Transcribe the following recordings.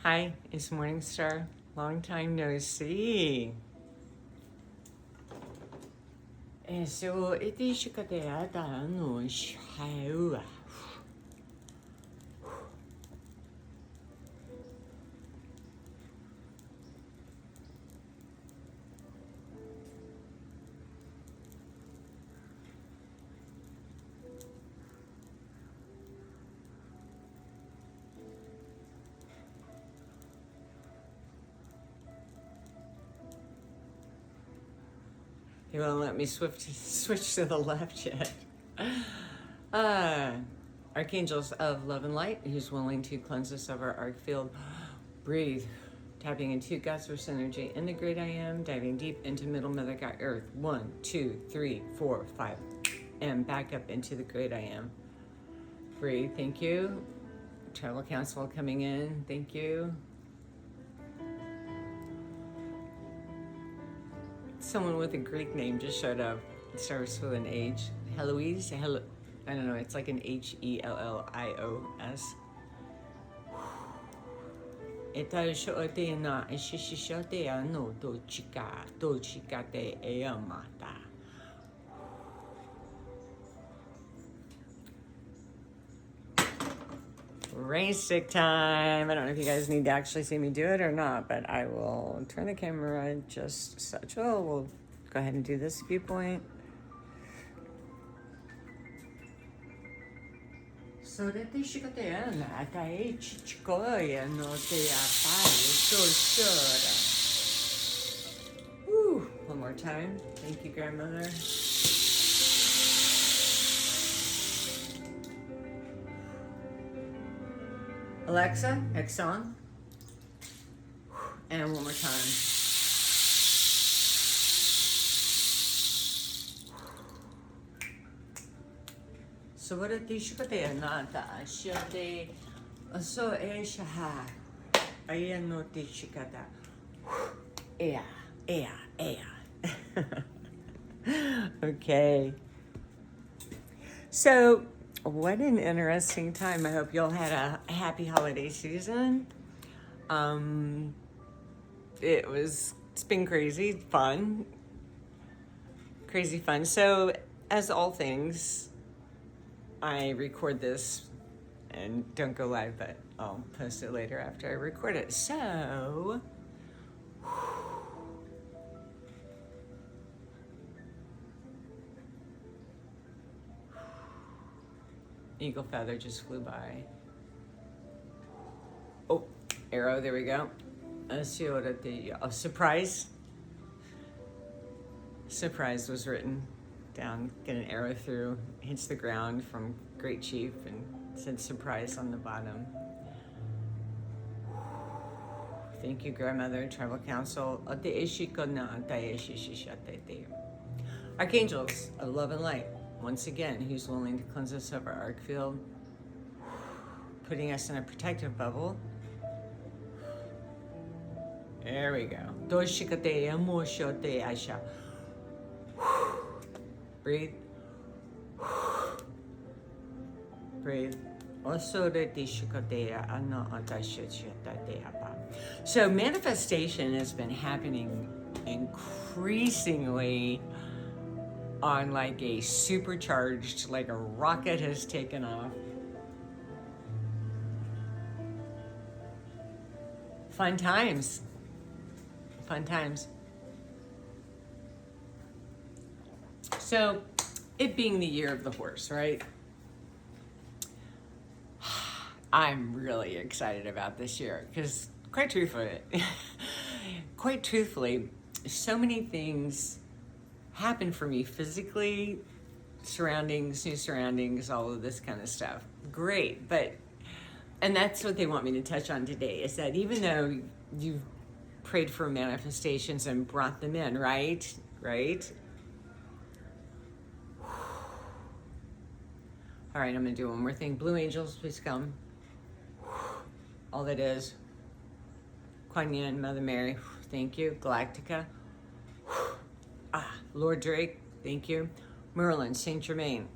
Hi, it's Morningstar. Long time no see. So it is kadada no shau. They won't let me switch to the left yet. Archangels of love and light, who's willing to cleanse us of our arc field. Breathe. Tapping into God's source energy in the great I am, diving deep into middle Mother God Earth. 1, 2, 3, 4, 5. And back up into the great I am. Breathe. Thank you. Travel council coming in. Thank you. Someone with a Greek name just showed up. It starts with an H. Heloise. I don't know. It's like an Hellios. Eta shote na shishote ano to chika te eamata. Rain stick time. I don't know if you guys need to actually see me do it or not, but I will turn the camera just such. Oh, we'll go ahead and do this viewpoint. So that they should get in at a chicoya no te apai so sure. Woo! One more time. Thank you, grandmother. Alexa, Exxon. And one more time. So what did you say? Nata shade so shaha. I no tishikata. Yeah. Okay. So what an interesting time. I hope you all had a happy holiday season. It's been crazy fun. So as all things, I record this and don't go live, but I'll post it later after I record it. So, eagle feather just flew by. Oh, arrow, there we go. Let's see what surprise. Surprise was written down. Get an arrow through, hits the ground from Great Chief, and said surprise on the bottom. Thank you, grandmother, tribal council. Archangels of love and light, once again, who's willing to cleanse us of our arc field, putting us in a protective bubble. There we go. Breathe. Breathe. So manifestation has been happening increasingly on like a supercharged, like a rocket has taken off. Fun times. So, it being the year of the horse, right? I'm really excited about this year because quite truthfully, so many things happen for me physically, new surroundings, all of this kind of stuff. Great, and that's what they want me to touch on today, is that even though you've prayed for manifestations and brought them in, right? All right, I'm gonna do one more thing. Blue angels, please come. All that is. Kuan Yin, Mother Mary, thank you. Galactica. Lord Drake, thank you. Merlin, Saint Germain.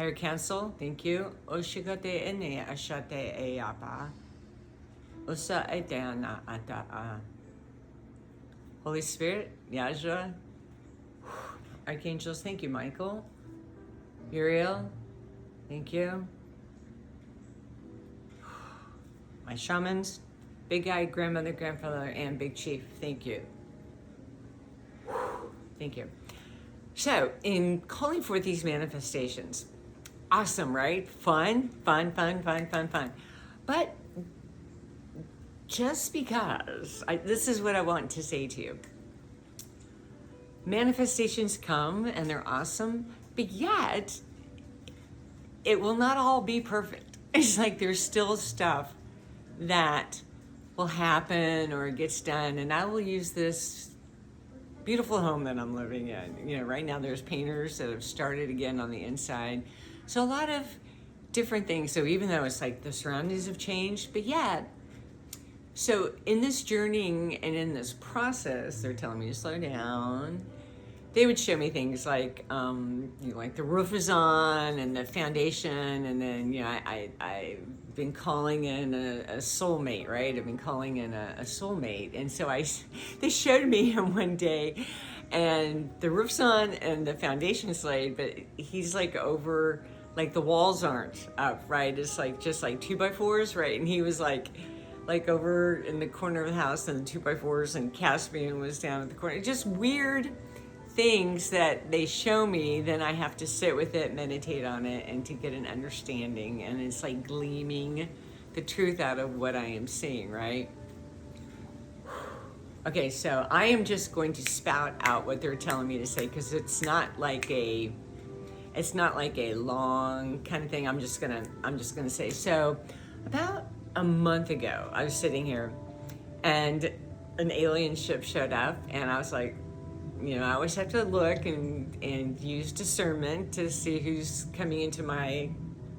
Higher Council, thank you. Oshigate ene ashate eyapa. Usa eteana ata'a. Holy Spirit, Yajra. Archangels, thank you, Michael. Uriel, thank you. My shamans, Big Guy, Grandmother, Grandfather, and Big Chief, thank you. Thank you. So, in calling forth these manifestations, awesome, right? Fun. But just because, this is what I want to say to you. Manifestations come and they're awesome, but yet it will not all be perfect. It's like there's still stuff that will happen or gets done, and I will use this beautiful home that I'm living in. You know, right now there's painters that have started again on the inside. So a lot of different things. So even though it's like the surroundings have changed, but yet, so in this journeying and in this process, they're telling me to slow down. They would show me things like, you know, like the roof is on and the foundation, and then, you know, I've been calling in a soulmate, right? I've been calling in a soulmate, and so they showed me him one day, and the roof's on and the foundation's laid, but he's like over, like the walls aren't up, right? It's like just like 2x4s, right? And he was like over in the corner of the house, and the 2x4s, and Caspian was down at the corner. Just weird things that they show me, then I have to sit with it, meditate on it, and to get an understanding, and it's like gleaming the truth out of what I am seeing, right? Okay, so I am just going to spout out what they're telling me to say, because it's not like a long kind of thing. I'm just gonna say. So about a month ago, I was sitting here and an alien ship showed up, and I was like, you know, I always have to look and use discernment to see who's coming into my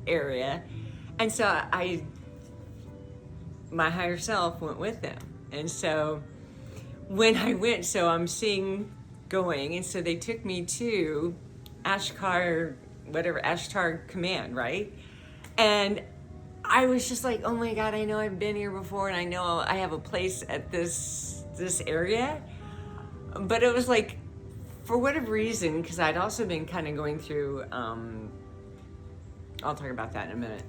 area. And so my higher self went with them. And so when I went, so I'm going, and so they took me to Ashtar Command, right? And I was just like, oh my God, I know I've been here before, and I know I have a place at this area. But it was like, for whatever reason, because I'd also been kind of going through, I'll talk about that in a minute.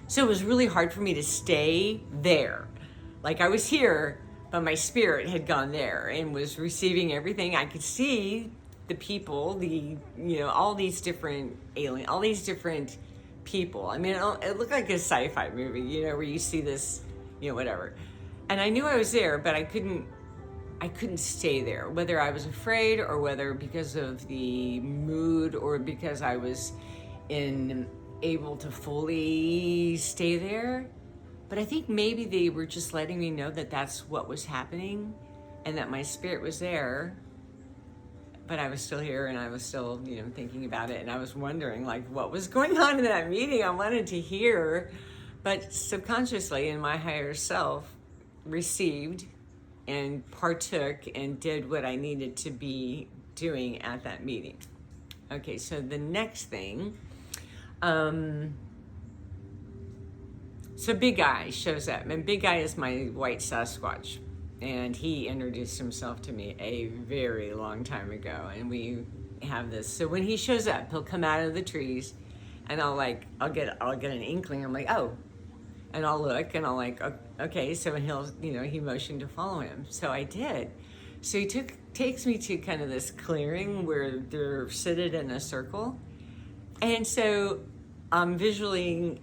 So it was really hard for me to stay there. Like I was here, but my spirit had gone there and was receiving everything. I could see the people, all these different people. I mean, it looked like a sci-fi movie, you know, where you see this, you know, whatever. And I knew I was there, but I couldn't stay there, whether I was afraid or whether because of the mood or because I was able to fully stay there. But I think maybe they were just letting me know that that's what was happening and that my spirit was there, but I was still here and I was still, you know, thinking about it. And I was wondering like what was going on in that meeting. I wanted to hear, but subconsciously in my higher self received and partook and did what I needed to be doing at that meeting. Okay, so the next thing, so Big Guy shows up, and Big Guy is my white Sasquatch, and he introduced himself to me a very long time ago, and we have this. So when he shows up, he'll come out of the trees, and I'll get an inkling. I'm like, oh. And I'll look and I'll like, okay, so he motioned to follow him. So I did. So he takes me to kind of this clearing where they're seated in a circle. And so I'm visually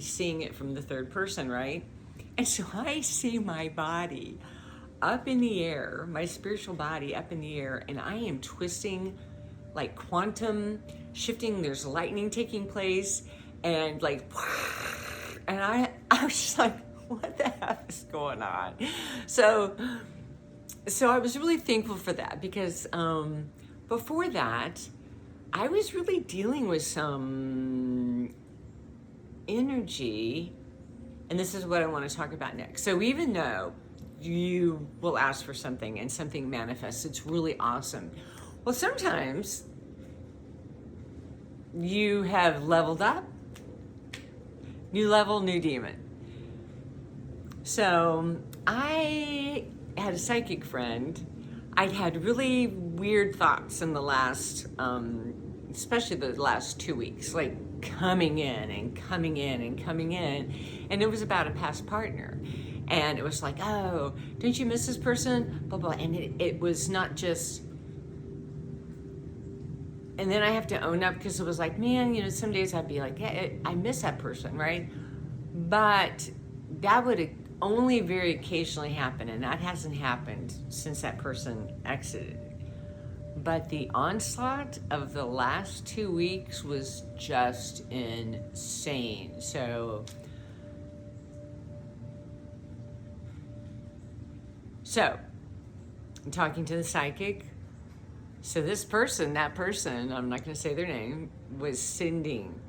seeing it from the third person, right? And so I see my body up in the air, my spiritual body up in the air, and I am twisting like quantum shifting. There's lightning taking place and like, and I was just like, what the heck is going on? So I was really thankful for that because before that, I was really dealing with some energy, and this is what I want to talk about next. So even though you will ask for something and something manifests, it's really awesome. Well, sometimes you have leveled up. New level, new demon. So I had a psychic friend. I'd had really weird thoughts in the last, especially the last 2 weeks, like coming in and coming in and coming in. And it was about a past partner. And it was like, oh, don't you miss this person? Blah, blah. And it was not just, and then I have to own up because it was like, man, you know, some days I'd be like, yeah, I miss that person, right? But that would only very occasionally happen, and that hasn't happened since that person exited. But the onslaught of the last 2 weeks was just insane. So I'm talking to the psychic. So this person, that person, I'm not going to say their name, was sending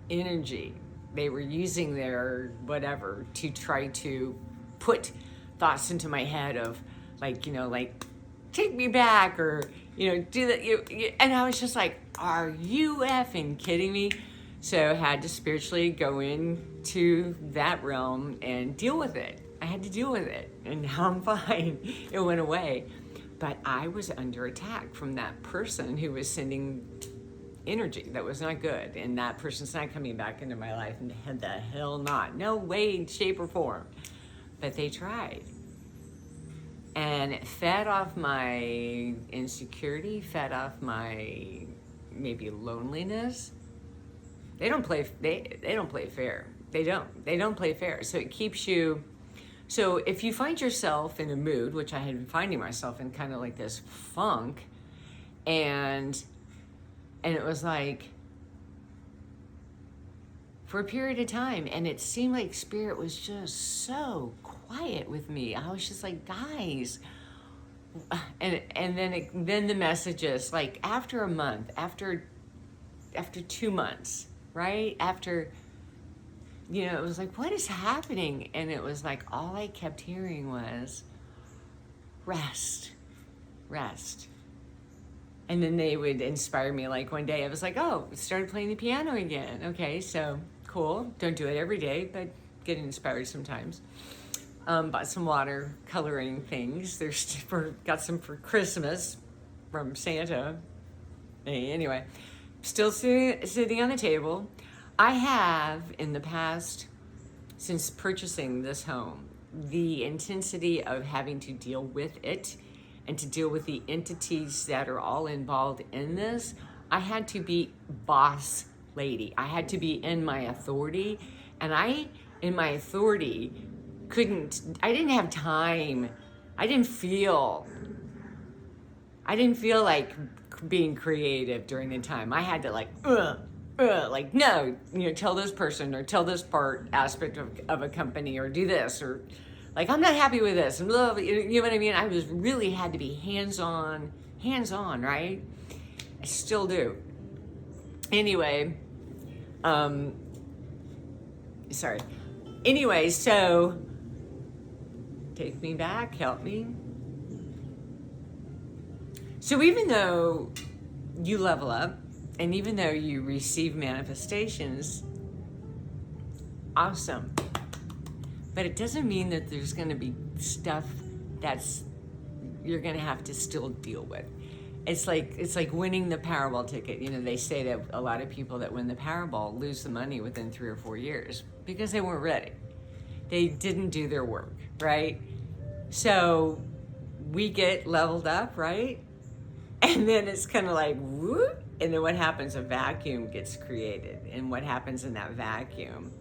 energy. They were using their whatever to try to put thoughts into my head of like, you know, like, take me back, or, you know, do that. And I was just like, are you effing kidding me? So I had to spiritually go into that realm and deal with it. I had to deal with it, and now I'm fine. It went away. But I was under attack from that person who was sending energy that was not good, and that person's not coming back into my life, and the hell not. No way, shape, or form. But they tried. And it fed off my insecurity, fed off my maybe loneliness. They don't play fair. They don't play fair. So it keeps you. So if you find yourself in a mood, which I had been finding myself in, kind of like this funk, and it was like for a period of time, and it seemed like spirit was just so quiet with me. I was just like, guys, and then the messages, like after a month, after 2 months, right? After, you know, it was like, what is happening? And it was like, all I kept hearing was rest, rest. And then they would inspire me. Like one day I was like, oh, started playing the piano again. Okay, so cool. Don't do it every day, but get inspired sometimes. Bought some watercoloring things. Got some for Christmas from Santa. Anyway, still sitting on the table. I have, in the past, since purchasing this home, the intensity of having to deal with it and to deal with the entities that are all involved in this, I had to be boss lady. I had to be in my authority, and I didn't have time. I didn't feel like being creative during the time. I had to like no, you know, tell this person or tell this aspect of a company or do this, or like, I'm not happy with this, and blah, blah, you know what I mean? I was really had to be hands-on, right? I still do. Anyway, sorry. Anyway, so take me back, help me. So even though you level up, and even though you receive manifestations, awesome. But it doesn't mean that there's going to be stuff that's you're going to have to still deal with. It's like winning the Powerball ticket. You know, they say that a lot of people that win the Powerball lose the money within 3 or 4 years because they weren't ready. They didn't do their work, right? So we get leveled up, right? And then it's kind of like, whoop. And then what happens? A vacuum gets created. And what happens in that vacuum?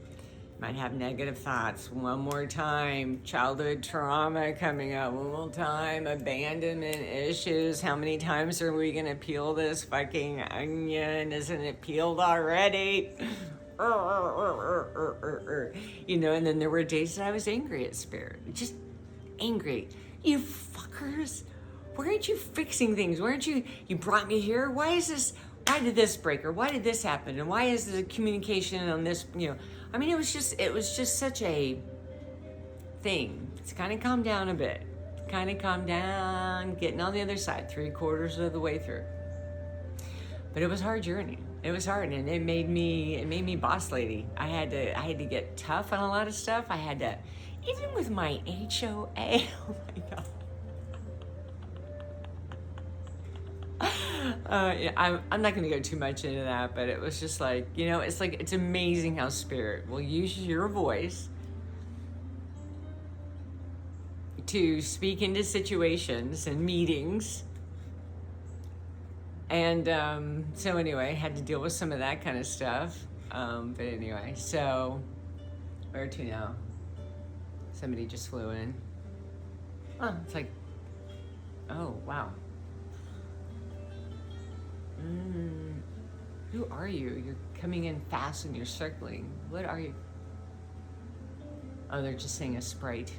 You might have negative thoughts. One more time, childhood trauma coming up. One more time, abandonment issues. How many times are we going to peel this fucking onion? Isn't it peeled already? You know, and then there were days that I was angry at spirit. Just angry. You fuckers. Why aren't you fixing things? Why aren't you brought me here? Why did this break? Or why did this happen? And why is the communication on this, you know? I mean, it was just such a thing. It's kind of calmed down a bit. Kind of calmed down, getting on the other side, 3/4 of the way through. But it was a hard journey. It was hard, and it made me boss lady. I had to get tough on a lot of stuff. I had to, even with my HOA. Oh my God. Yeah, I'm not going to go too much into that, but it was just like, it's amazing how spirit will use your voice to speak into situations and meetings. And so anyway, I had to deal with some of that kind of stuff. But anyway, so where to now? Somebody just flew in. Oh, it's like, oh, wow. Who are you? You're coming in fast and you're circling. What are you? Oh, they're just saying a sprite.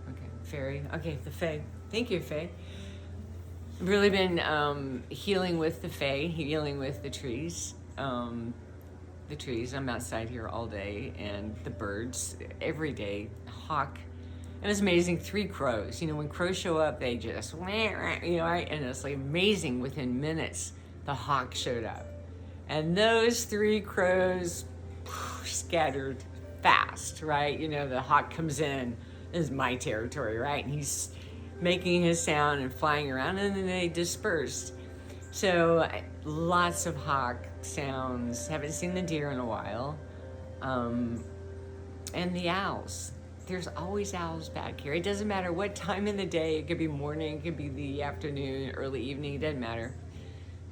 Okay, fairy. Okay, the fae. Thank you, fae. I've really been healing with the fae, healing with the trees. I'm outside here all day, and the birds every day. Hawk. It was amazing. 3 crows. When crows show up, they just, right? And it's like amazing. Within minutes, the hawk showed up. And those 3 crows scattered fast, right? The hawk comes in. This is my territory, right? And he's making his sound and flying around, and then they dispersed. So lots of hawk sounds. Haven't seen the deer in a while. And the owls. There's always owls back here. It doesn't matter what time in the day. It could be morning, it could be the afternoon, early evening. It doesn't matter.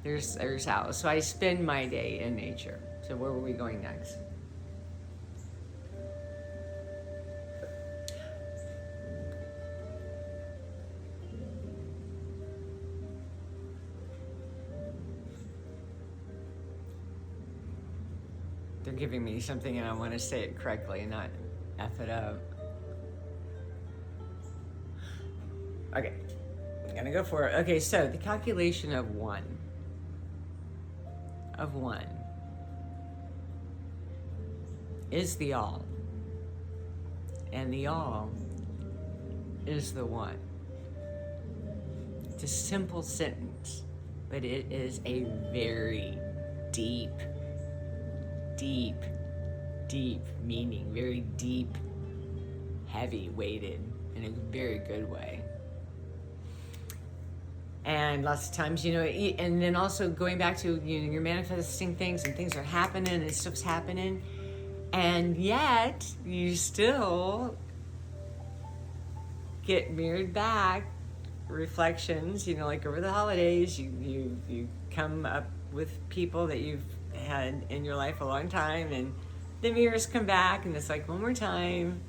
There's owls. So I spend my day in nature. So where were we going next? They're giving me something and I want to say it correctly and not F it up. Okay, I'm gonna go for it. Okay, so the calculation of one is the all, and the all is the one. It's a simple sentence, but it is a very deep meaning, very deep, heavy weighted in a very good way. And lots of times, and then also going back to, you're manifesting things and things are happening and stuff's happening. And yet you still get mirrored back reflections, like over the holidays, you come up with people that you've had in your life a long time, and the mirrors come back and it's like, one more time.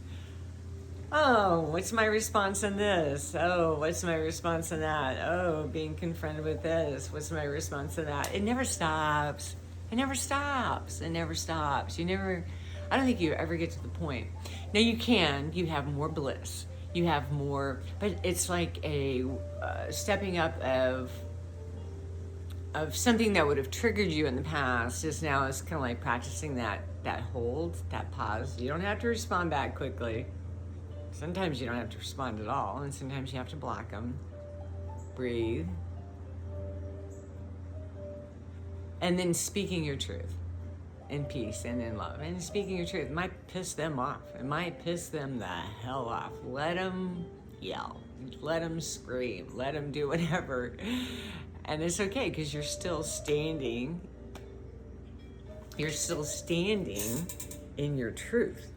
Oh, what's my response in this? Oh, what's my response in that? Oh, being confronted with this. What's my response to that? It never stops. It never stops. It never stops. I don't think you ever get to the point. Now you have more bliss. You have more, but it's like a stepping up of something that would have triggered you in the past is now it's kind of like practicing that hold, that pause. You don't have to respond back quickly. Sometimes you don't have to respond at all, and sometimes you have to block them. Breathe. And then speaking your truth in peace and in love. And speaking your truth might piss them off. It might piss them the hell off. Let them yell. Let them scream. Let them do whatever. And it's okay, because you're still standing. You're still standing in your truth.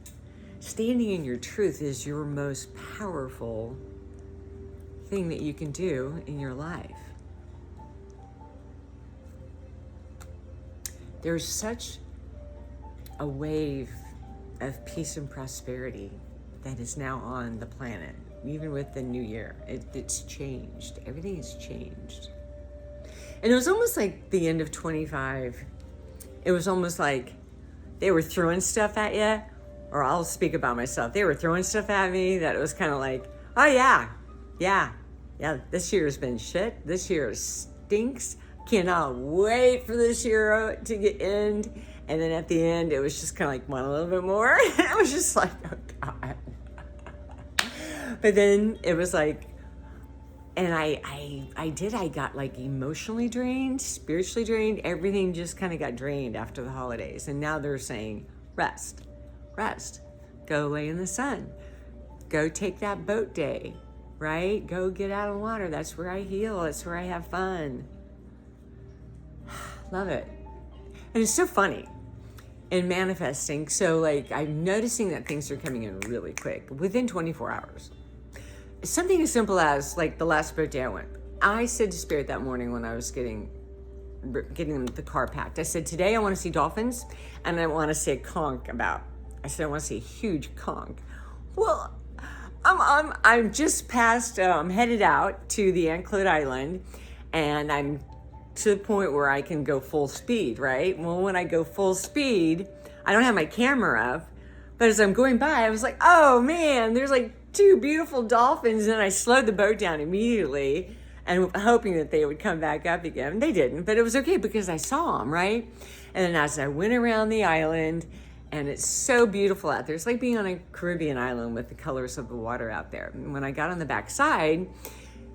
Standing in your truth is your most powerful thing that you can do in your life. There's such a wave of peace and prosperity that is now on the planet, even with the new year. It's changed. Everything has changed. And it was almost like the end of 25. It was almost like they were throwing stuff at you. Or I'll speak about myself. They were throwing stuff at me that it was kind of like, oh yeah, this year's been shit. This year stinks. Cannot wait for this year to get end. And then at the end, it was just kind of like, want a little bit more? It was just like, oh God. But then it was like, and I got like emotionally drained, spiritually drained. Everything just kind of got drained after the holidays. And now they're saying, rest, go lay in the sun, go take that boat day, right? Go get out of the water. That's where I heal. That's where I have fun. Love it. And it's so funny in manifesting. So like I'm noticing that things are coming in really quick within 24 hours. Something as simple as like the last boat day I went. I said to Spirit that morning when I was getting the car packed, I said, today I want to see dolphins and I want to see a conch about. I said, I want to see a huge conch. Well, I'm just past, I'm headed out to the Anclote Island and I'm to the point where I can go full speed, right? Well, when I go full speed, I don't have my camera up, but as I'm going by, I was like, oh man, there's like 2 beautiful dolphins. And I slowed the boat down immediately and hoping that they would come back up again. They didn't, but it was okay because I saw them, right? And then as I went around the island, and it's so beautiful out there. It's like being on a Caribbean island with the colors of the water out there. And when I got on the backside,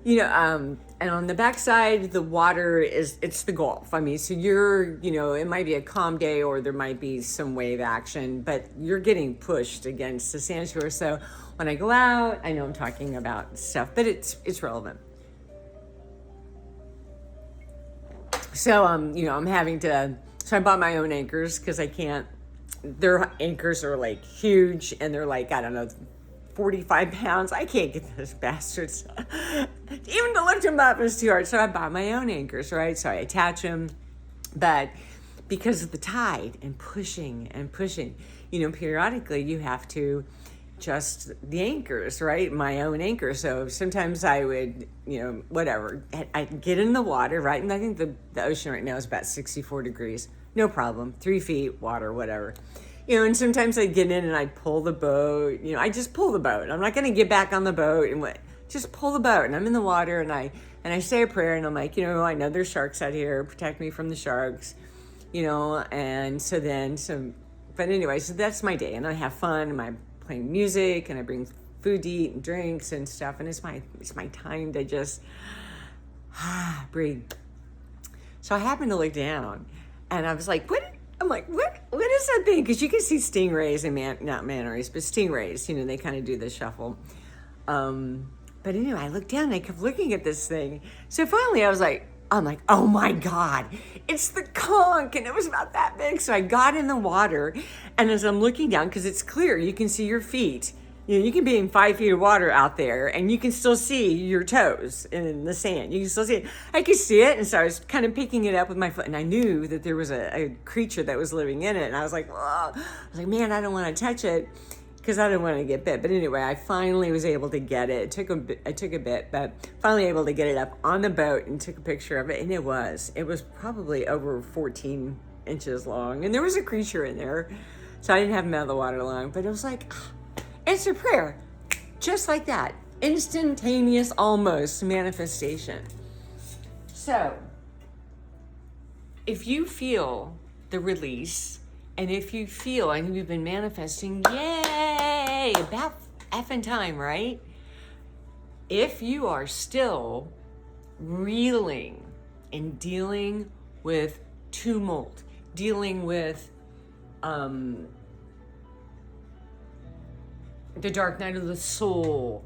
and on the backside, the water it's the Gulf. I mean, so it might be a calm day or there might be some wave action, but you're getting pushed against the sand shore. So when I go out, I know I'm talking about stuff, but it's relevant. So, I'm having to, so I bought my own anchors because I can't, their anchors are like huge and they're like, I don't know, 45 pounds. I can't get those bastards. Even to lift them up is too hard. So I bought my own anchors, right? So I attach them. But because of the tide and pushing, periodically you have to adjust the anchors, right? My own anchor. So sometimes I would, whatever. I get in the water, right? And I think the ocean right now is about 64 degrees. No problem. 3 feet, water, whatever. And sometimes I get in and I pull the boat. I just pull the boat. I'm not going to get back on the boat and just pull the boat. And I'm in the water and I say a prayer and I'm like, I know there's sharks out here. Protect me from the sharks, And but anyway, so that's my day. And I have fun and I'm playing music and I bring food to eat and drinks and stuff. And it's my time to just breathe. So I happened to look down and I was like, what is that thing? Because you can see stingrays and not manta rays, but stingrays, they kind of do the shuffle. But anyway, I looked down and I kept looking at this thing. So finally I'm like, oh my God, it's the conch. And it was about that big. So I got in the water and as I'm looking down, because it's clear, you can see your feet. You can be in 5 feet of water out there and you can still see your toes in the sand. You can still see it. I could see it. And so I was kind of picking it up with my foot and I knew that there was a creature that was living in it. And I was like, oh, man, I don't want to touch it because I didn't want to get bit. But anyway, I finally was able to get it. It took a bit, but finally able to get it up on the boat and took a picture of it. And it was probably over 14 inches long. And there was a creature in there. So I didn't have him out of the water long, but it was like, answer prayer, just like that. Instantaneous, almost, manifestation. So, if you feel the release, and if you feel, and you've been manifesting, yay, about effing time, right? If you are still reeling and dealing with tumult, dealing with the dark night of the soul,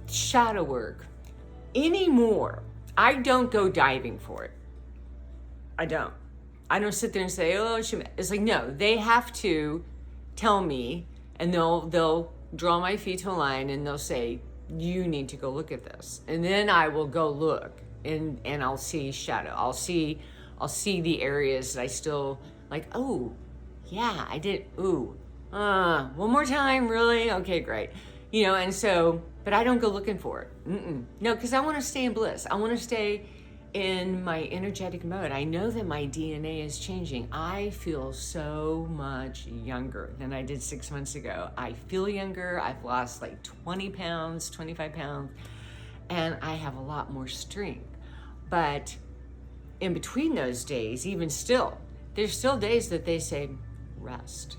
shadow work, anymore, I don't go diving for it. I don't sit there and say, oh, it's like, no, they have to tell me and they'll draw my feet to a line and they'll say, you need to go look at this. And then I will go look and I'll see shadow. I'll see the areas that I still like, oh, yeah, I did. Ooh, one more time, really? Okay, great. And so, but I don't go looking for it. No, because I want to stay in bliss. I want to stay in my energetic mode. I know that my DNA is changing. I feel so much younger than I did 6 months ago. I feel younger. I've lost like 20 pounds, 25 pounds, and I have a lot more strength. But in between those days, even still, there's still days that they say, rest.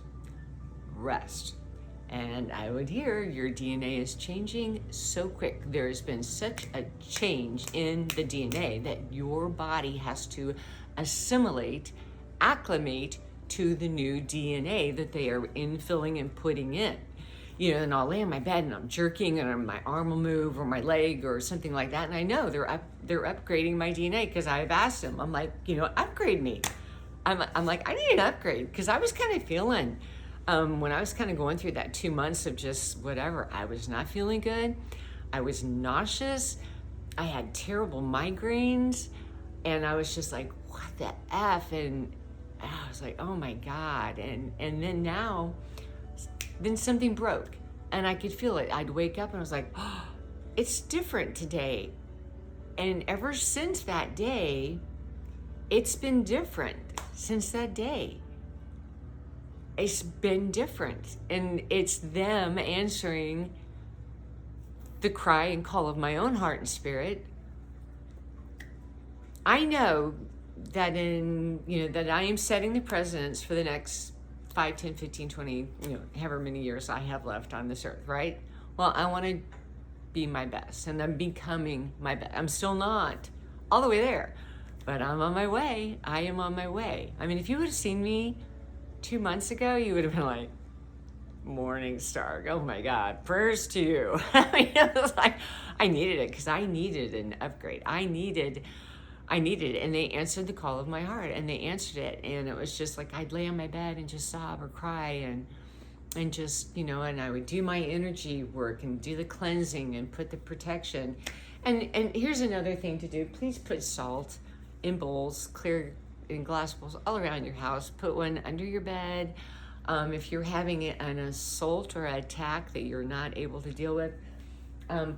And I would hear your DNA is changing so quick. There's been such a change in the DNA that your body has to assimilate, acclimate to the new DNA that they are infilling and putting in. You know, and I'll lay in my bed and I'm jerking and my arm will move or my leg or something like that. And I know they're upgrading my DNA because I've asked them. I'm like, you know, upgrade me. I'm like, I need an upgrade because I was kind of feeling, when I was kind of going through that 2 months of just whatever, I was not feeling good. I was nauseous. I had terrible migraines and I was just like, what the F? And I was like, oh my God. And then now, then something broke and I could feel it. I'd wake up and I was like, oh, it's different today. And ever since that day, it's been different since that day. It's been different. And it's them answering the cry and call of my own heart and spirit. I know that that I am setting the precedence for the next 5, 10, 15, 20, however many years I have left on this earth, right? Well, I want to be my best and I'm becoming my best. I'm still not all the way there, but I'm on my way. I am on my way. I mean, if you would have seen me 2 months ago, you would have been like, morning star. Oh my God, prayers to you. I mean, it was like, I needed it because I needed an upgrade. I needed it, and they answered the call of my heart, and they answered it, and it was just like I'd lay on my bed and just sob or cry, and just and I would do my energy work and do the cleansing and put the protection, and here's another thing to do: please put salt in bowls, clear in glass bowls all around your house. Put one under your bed. If you're having an assault or attack that you're not able to deal with,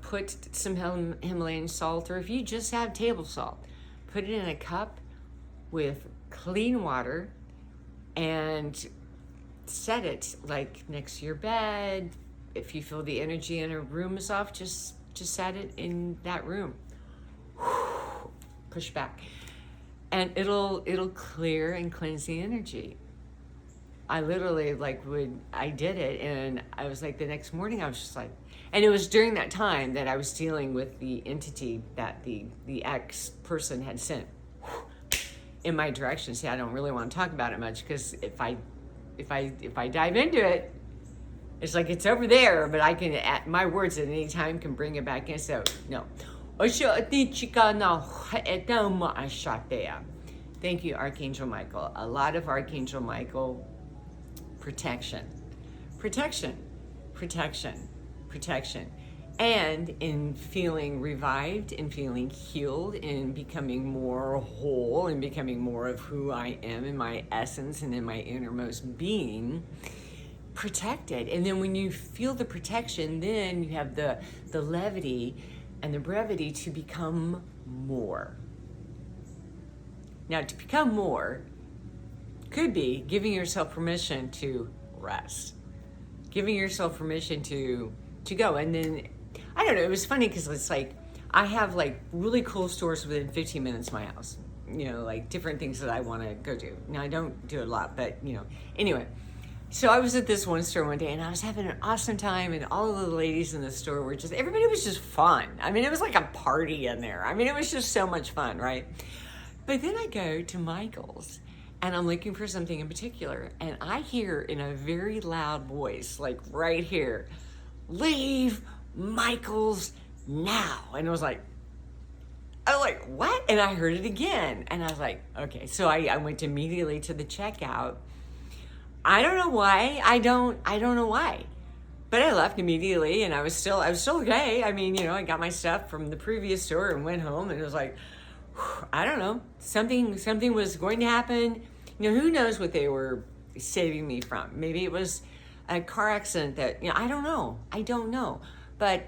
put some Himalayan salt, or if you just have table salt, put it in a cup with clean water and set it like next to your bed. If you feel the energy in a room is off, just set it in that room. Push back. And it'll clear and cleanse the energy. I literally I did it, and I was like, the next morning I was just like, and it was during that time that I was dealing with the entity that the ex person had sent in my direction. See, I don't really want to talk about it much because if I dive into it, it's like it's over there, but I can, at my words at any time, can bring it back in. So no. Thank you, Archangel Michael. A lot of Archangel Michael protection. And in feeling revived, and feeling healed, and becoming more whole, and becoming more of who I am in my essence and in my innermost being, protected. And then when you feel the protection, then you have the levity and the brevity to become more. Now, to become more could be giving yourself permission to rest, giving yourself permission to go. And then, I don't know, it was funny because it's like, I have like really cool stores within 15 minutes of my house, like different things that I want to go do. Now, I don't do it a lot, but anyway. So I was at this one store one day and I was having an awesome time, and all of the ladies in the store were everybody was just fun. I mean, it was like a party in there. I mean, it was just so much fun, right? But then I go to Michael's and I'm looking for something in particular, and I hear in a very loud voice, like right here, leave Michael's now. And I was like, what? And I heard it again. And I was like, okay. So I went immediately to the checkout. I don't know why. I don't know why. But I left immediately, and I was still okay. I mean, I got my stuff from the previous store and went home, and it was like, I don't know. Something was going to happen. Who knows what they were saving me from? Maybe it was a car accident that, I don't know. But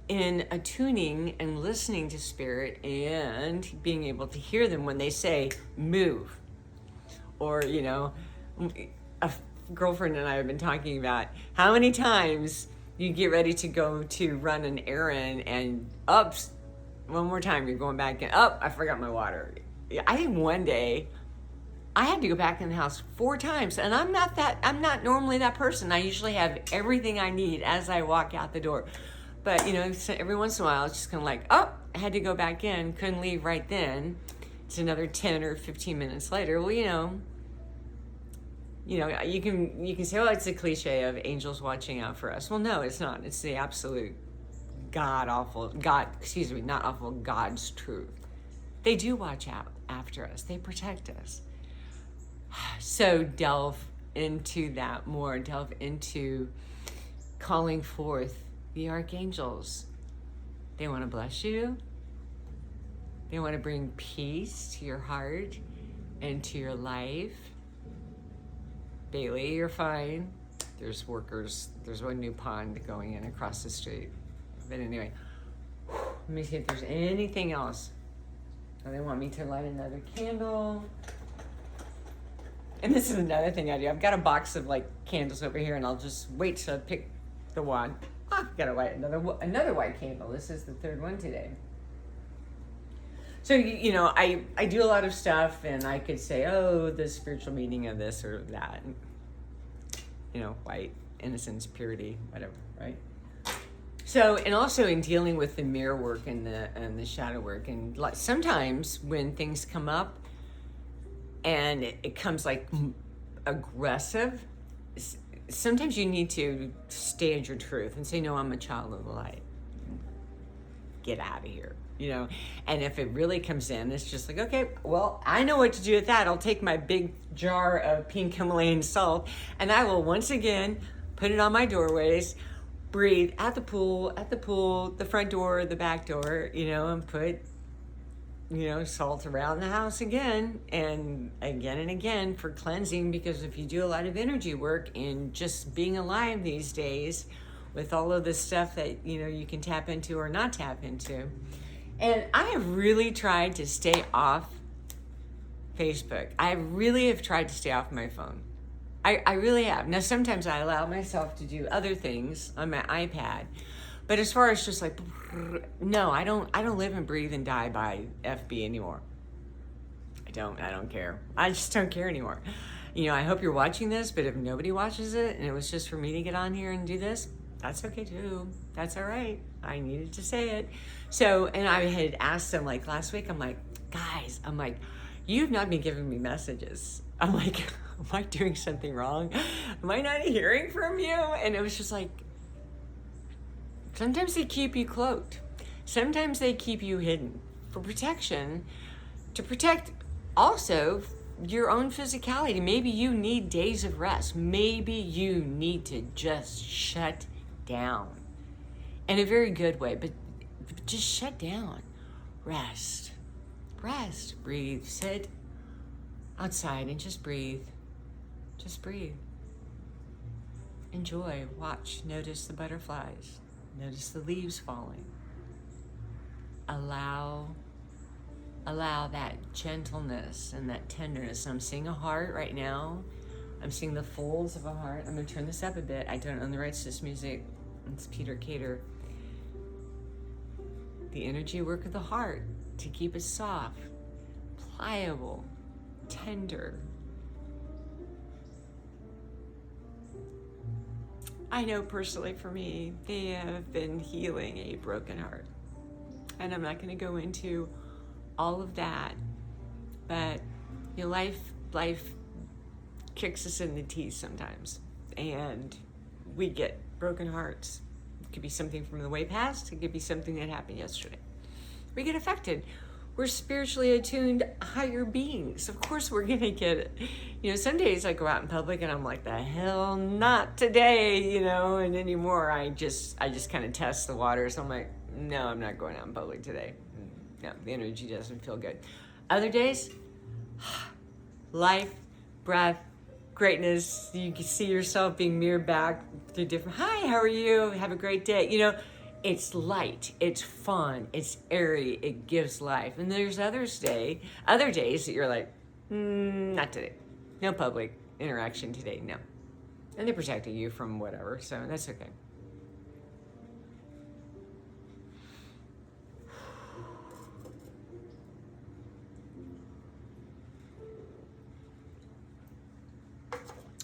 in attuning and listening to spirit and being able to hear them when they say move, or, a girlfriend and I have been talking about how many times you get ready to go to run an errand and one more time you're going back and I forgot my water. I think one day I had to go back in the house 4 times, and I'm not normally that person. I usually have everything I need as I walk out the door. But, you know, every once in a while, it's just kind of like, oh, I had to go back in, couldn't leave right then. It's another 10 or 15 minutes later. Well, you know, you can say, oh, it's a cliche of angels watching out for us. Well, no, it's not. It's the absolute God's truth. They do watch out after us. They protect us. So delve into that more. Delve into calling forth the archangels. They want to bless you. They want to bring peace to your heart and to your life. Bailey, you're fine. There's workers. There's one new pond going in across the street. But anyway, let me see if there's anything else. Oh, they want me to light another candle. And this is another thing I do. I've got a box of like candles over here, and I'll just wait to pick the one. Gotta light another white candle. This is the 3rd one today. So, you know, I do a lot of stuff, and I could say, oh, the spiritual meaning of this or that. You know, white, innocence, purity, whatever, right? So, and also in dealing with the mirror work and the shadow work, and like sometimes when things come up and it comes like aggressive, sometimes you need to stand your truth and say, no, I'm a child of the light. Get out of here, you know? And if it really comes in, it's just like, okay, well, I know what to do with that. I'll take my big jar of pink Himalayan salt, and I will once again put it on my doorways, breathe at the pool, the front door, the back door, you know, and put, you know, salt around the house again and again for cleansing. Because if you do a lot of energy work in just being alive these days with all of this stuff that, you know, you can tap into or not tap into. And I have really tried to stay off Facebook. I really have tried to stay off my phone. I really have. Now, sometimes I allow myself to do other things on my iPad, but as far as just like, no, I don't live and breathe and die by FB anymore. I don't care. I just don't care anymore. You know, I hope you're watching this, but if nobody watches it and it was just for me to get on here and do this, that's okay too. That's all right. I needed to say it. So, and I had asked them like last week, I'm like, guys, you've not been giving me messages. I'm like, am I doing something wrong? Am I not hearing from you? And it was just like, sometimes they keep you cloaked. Sometimes they keep you hidden for protection, to protect also your own physicality. Maybe you need days of rest. Maybe you need to just shut down in a very good way, but just shut down. Rest, breathe, sit outside and just breathe. Just breathe. Enjoy, watch, notice the butterflies, notice the leaves falling. Allow that gentleness and that tenderness. I'm seeing a heart right now. I'm seeing the folds of a heart. I'm going to turn this up a bit. I don't own the rights to this music. It's Peter Cater. The energy work of the heart to keep it soft, pliable, tender. I know personally for me, they have been healing a broken heart. And I'm not going to go into all of that, but your life kicks us in the teeth sometimes, and we get broken hearts. It could be something from the way past. It could be something that happened yesterday. We get affected. We're spiritually attuned higher beings. Of course we're gonna get it. You know, some days I go out in public and I'm like, the hell not today, you know, and anymore I just kind of test the waters. I'm like, no, I'm not going out in public today. No, the energy doesn't feel good. Other days, life, breath, greatness. You can see yourself being mirrored back through different, hi, how are you? Have a great day. You know, it's light, it's fun, it's airy, it gives life. And there's other days that you're like, not today. No public interaction today, no. And they're protecting you from whatever, so that's okay.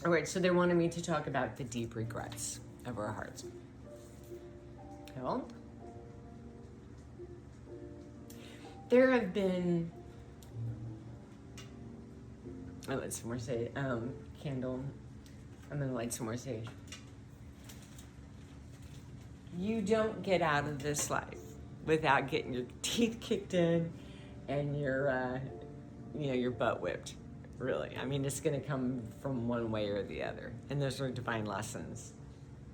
All right, so they wanted me to talk about the deep regrets of our hearts. Well, there have been, I lit some more sage, candle. I'm gonna light some more sage. You don't get out of this life without getting your teeth kicked in and your, your butt whipped. Really, I mean, it's gonna come from one way or the other, and those are divine lessons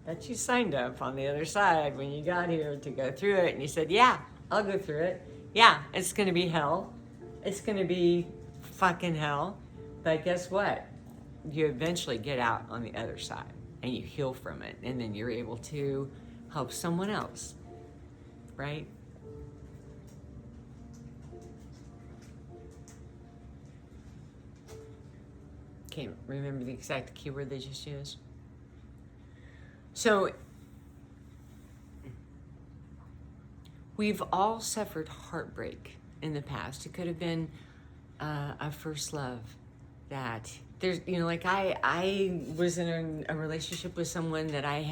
that you signed up on the other side when you got here to go through it, and you said, yeah, I'll go through it. Yeah, it's gonna be hell. It's gonna be fucking hell. But guess what? You eventually get out on the other side and you heal from it, and then you're able to help someone else, right? Can't remember the exact keyword they just used. So we've all suffered heartbreak in the past. It could have been a first love that there's, like I was in a relationship with someone that I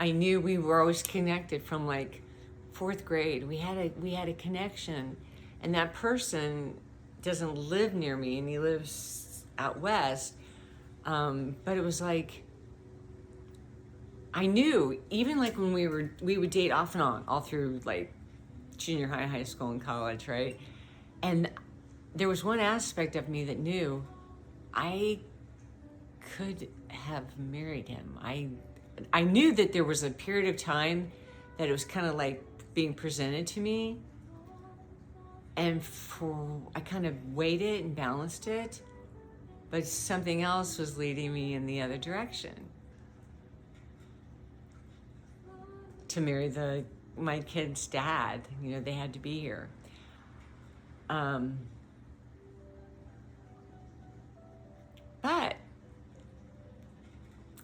knew we were always connected from like 4th grade. We had a connection, and that person doesn't live near me, and he lives out west. But it was like, I knew, even like when we would date off and on all through like junior high, high school, and college, right? And there was one aspect of me that knew I could have married him. I knew that there was a period of time that it was kind of like being presented to me, and I kind of weighed it and balanced it, but something else was leading me in the other direction. To marry my kid's dad, they had to be here. But,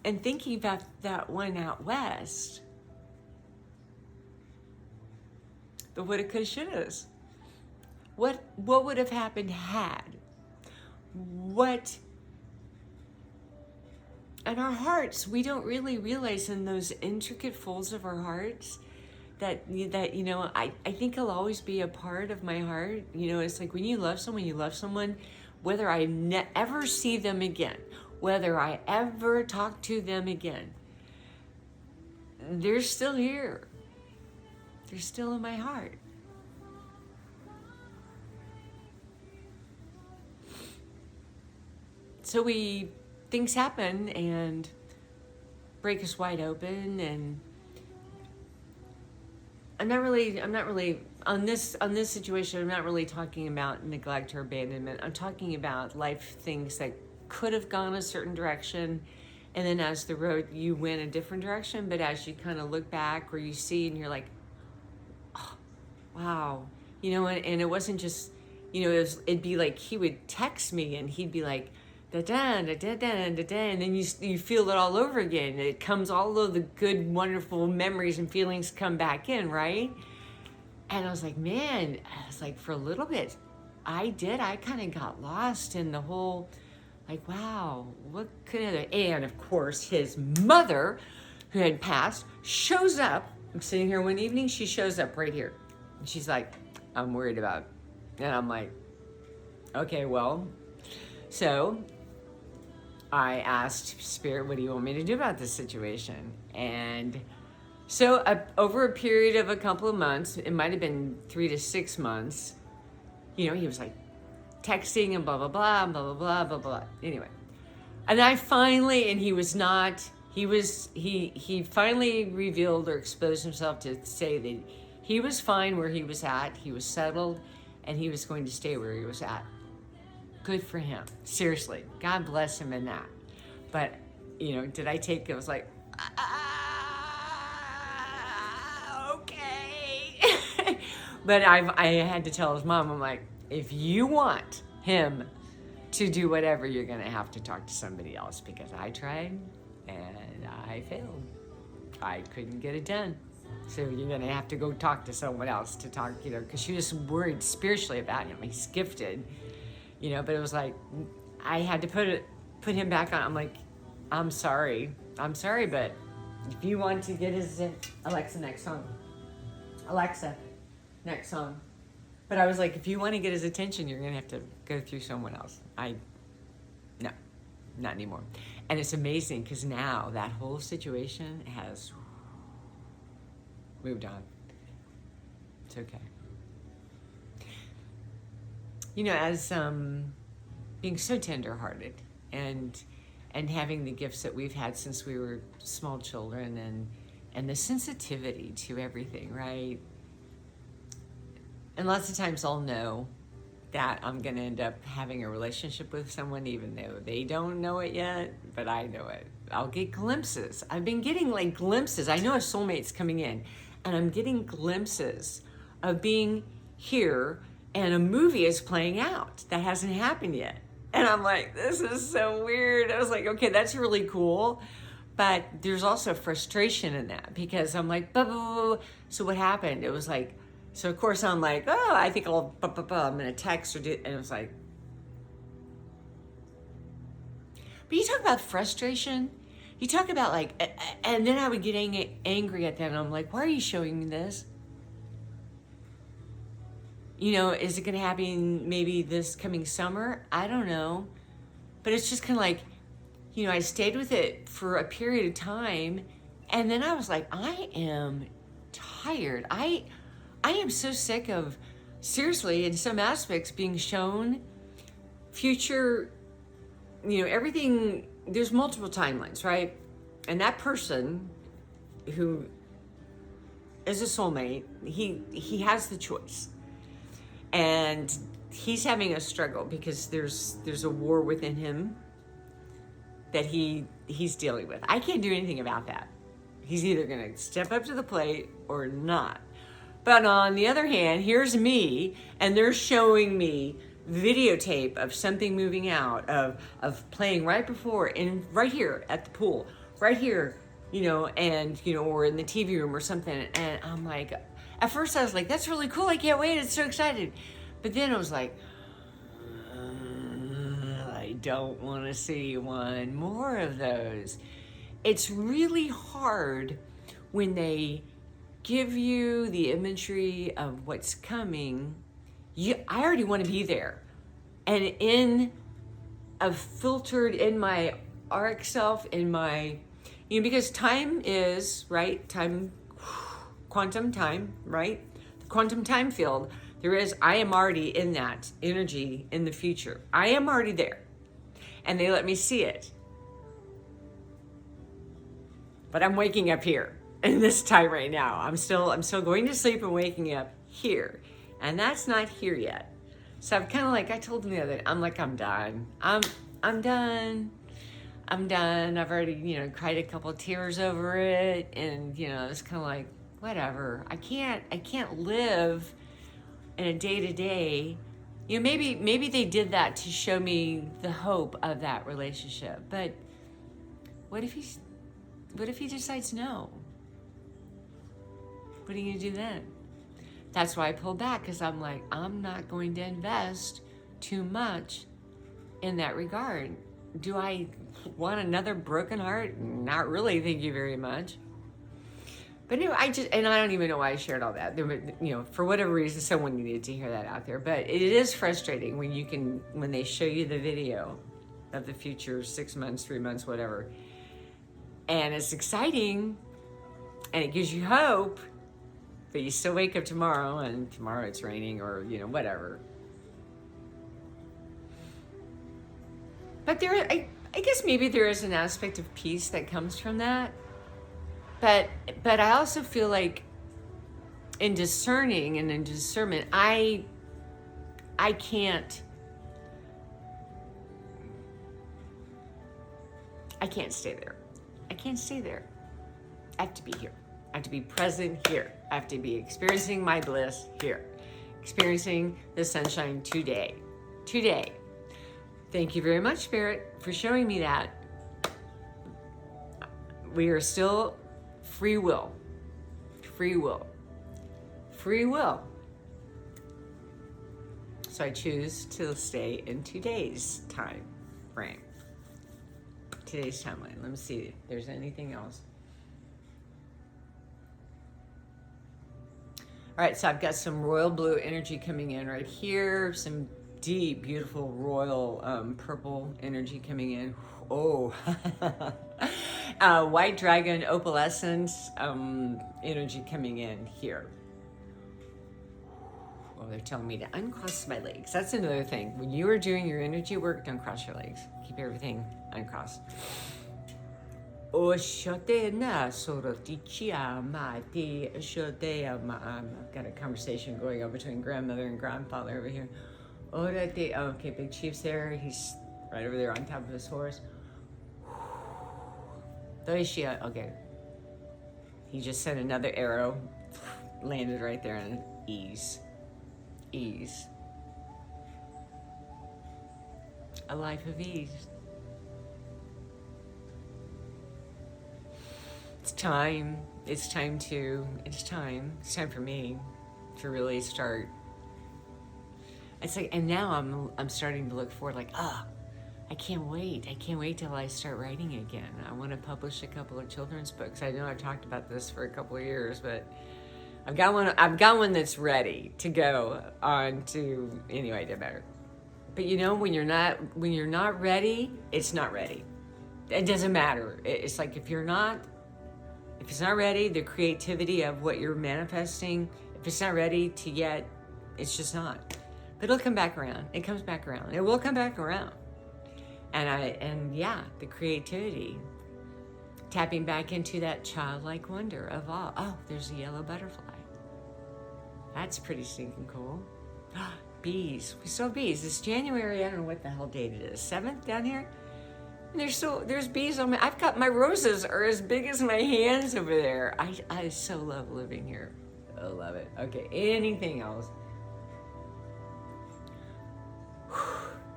and thinking about that one out west, the woulda, coulda, shouldas. What would have happened had? And our hearts, we don't really realize in those intricate folds of our hearts that I think he'll always be a part of my heart. It's like when you love someone, whether I ever see them again, whether I ever talk to them again, they're still here. They're still in my heart. So things happen and break us wide open, and I'm not really on this situation. I'm not really talking about neglect or abandonment. I'm talking about life things that could have gone a certain direction, and then as the road you went a different direction. But as you kind of look back, or you see, and you're like, oh, wow, and it wasn't just, it'd be like he would text me and he'd be like, da da da da da da da, and then you feel it all over again. It comes, all of the good, wonderful memories and feelings come back in, right? And I was like, man, for a little bit, I kind of got lost in the whole, like, wow, what could have, and of course, his mother, who had passed, shows up. I'm sitting here one evening, she shows up right here. And she's like, I'm worried about, and I'm like, okay, well, so I asked Spirit, what do you want me to do about this situation? And so over a period of a couple of months, it might have been 3 to 6 months, he was like texting and blah, blah, blah, blah, blah, blah, blah, blah. Anyway. And I finally, and he finally revealed or exposed himself to say that he was fine where he was at, he was settled, and he was going to stay where he was at. Good for him. Seriously. God bless him in that. But, did I take it? I was like, okay. But I had to tell his mom, I'm like, if you want him to do whatever, you're going to have to talk to somebody else, because I tried and I failed. I couldn't get it done. So you're going to have to go talk to someone else to talk, because she was worried spiritually about him. He's gifted. But it was like, I had to put put him back on. I'm like, I'm sorry, but if you want to get his Alexa, next song. Alexa, next song. But I was like, if you want to get his attention, you're gonna have to go through someone else. No, not anymore. And it's amazing because now that whole situation has moved on. It's okay. You know, as being so tender-hearted and having the gifts that we've had since we were small children, and the sensitivity to everything, right? And lots of times I'll know that I'm going to end up having a relationship with someone even though they don't know it yet, but I know it. I'll get glimpses. I've been getting like glimpses. I know a soulmate's coming in, and I'm getting glimpses of being here and a movie is playing out that hasn't happened yet. And I'm like, this is so weird. I was like, okay, that's really cool. But there's also frustration in that because I'm like, bah, bah, bah. So what happened? It was like, so of course I'm like, oh, I think I'm going to text or do, and it was like, but you talk about frustration. You talk about like, and then I would get angry at them. And I'm like, why are you showing me this? You know, is it going to happen maybe this coming summer? I don't know. But it's just kind of like, you know, I stayed with it for a period of time. And then I was like, I am tired. I am so sick of, seriously, in some aspects, being shown future, you know, everything. There's multiple timelines, right? And that person who is a soulmate, he has the choice. And he's having a struggle because there's a war within him that he's dealing with. I can't do anything about that. He's either going to step up to the plate or not. But on the other hand, here's me, and they're showing me videotape of something moving out, of playing right before, and right here at the pool, right here, you know, and, you know, or in the TV room or something. And I'm like, at first I was like, that's really cool. I can't wait. It's so excited. But then I was like, I don't want to see one more of those. It's really hard when they give you the imagery of what's coming. I already want to be there. And I've filtered in my arc self, in my, you know, because time is, right? Time, quantum time, right? The quantum time field, I am already in that energy in the future. I am already there. And they let me see it. But I'm waking up here in this time right now. I'm still going to sleep and waking up here. And that's not here yet. So I'm kind of like, I told them the other day, I'm like, I'm done. I'm done. I'm done. I've already, you know, cried a couple of tears over it. And, you know, it's kind of like, whatever. I can't live in a day-to-day. You know, maybe they did that to show me the hope of that relationship. But what if he decides no? What are you gonna do then? That's why I pulled back, because I'm like, I'm not going to invest too much in that regard. Do I want another broken heart? Not really, thank you very much. But anyway, I don't even know why I shared all that. You know, for whatever reason, someone needed to hear that out there. But it is frustrating when they show you the video of the future, 6 months, 3 months, whatever. And it's exciting, and it gives you hope, but you still wake up tomorrow, and tomorrow it's raining, or, you know, whatever. But I guess maybe there is an aspect of peace that comes from that. But I also feel like in discerning and in discernment, I can't stay there. I can't stay there. I have to be here. I have to be present here. I have to be experiencing my bliss here. Experiencing the sunshine today. Today. Thank you very much, Spirit, for showing me that. We are still free will. Free will. Free will. So I choose to stay in today's time frame. today's timeline. Let me see if there's anything else. All right, so I've got some royal blue energy coming in right here. Some deep, beautiful royal purple energy coming in. Oh, white dragon opalescence energy coming in here. Oh, they're telling me to uncross my legs. That's another thing. When you are doing your energy work, don't cross your legs. Keep everything uncrossed. I've got a conversation going on between grandmother and grandfather over here. Okay, Big Chief's there. He's right over there on top of his horse. Okay. He just sent another arrow. Landed right there in ease. Ease. A life of ease. It's time for me to really start. It's like, and now I'm starting to look forward, like, I can't wait till I start writing again. I want to publish a couple of children's books. I know I've talked about this for a couple of years, but I've got one that's ready to go on to, anyway, it doesn't matter. But you know, when you're not ready, it's not ready. It doesn't matter. It's like if it's not ready, the creativity of what you're manifesting, if it's not ready to yet, it's just not. But it'll come back around. It comes back around. It will come back around. And yeah, the creativity, tapping back into that childlike wonder of all. Oh, there's a yellow butterfly. That's pretty stinking cool. Bees. We saw bees. It's January. I don't know what the hell date it is. 7th down here. And there's bees on I've got my roses are as big as my hands over there. I so love living here. I love it. Okay, anything else?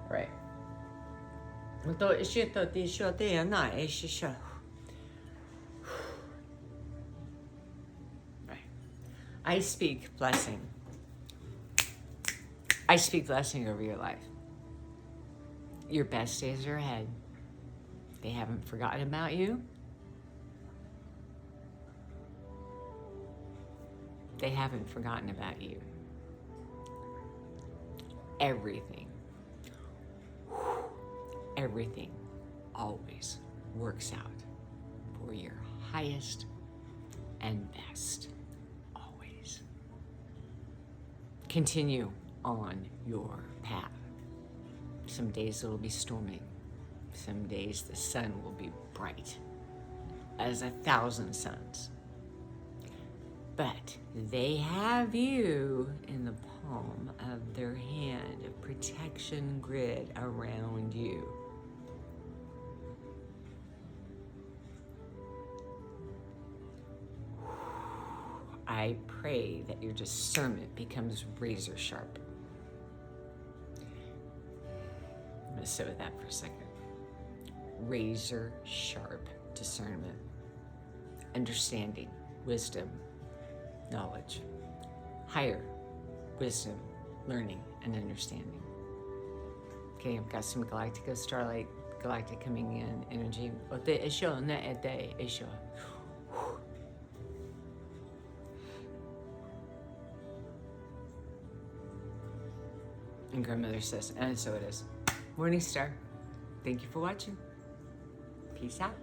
Right. I speak blessing. I speak blessing over your life. Your best days are ahead. They haven't forgotten about you. They haven't forgotten about you. Everything always works out for your highest and best. Always. Continue on your path. Some days it'll be stormy. Some days the sun will be bright as 1,000 suns. But they have you in the palm of their hand, a protection grid around you. I pray that your discernment becomes razor sharp. I'm going to sit with that for a second. Razor sharp discernment, understanding, wisdom, knowledge, higher wisdom, learning, and understanding. Okay, I've got some Galactica, Starlight, Galactic coming in, energy. And grandmother says, and so it is. Morning Star, thank you for watching. Peace out.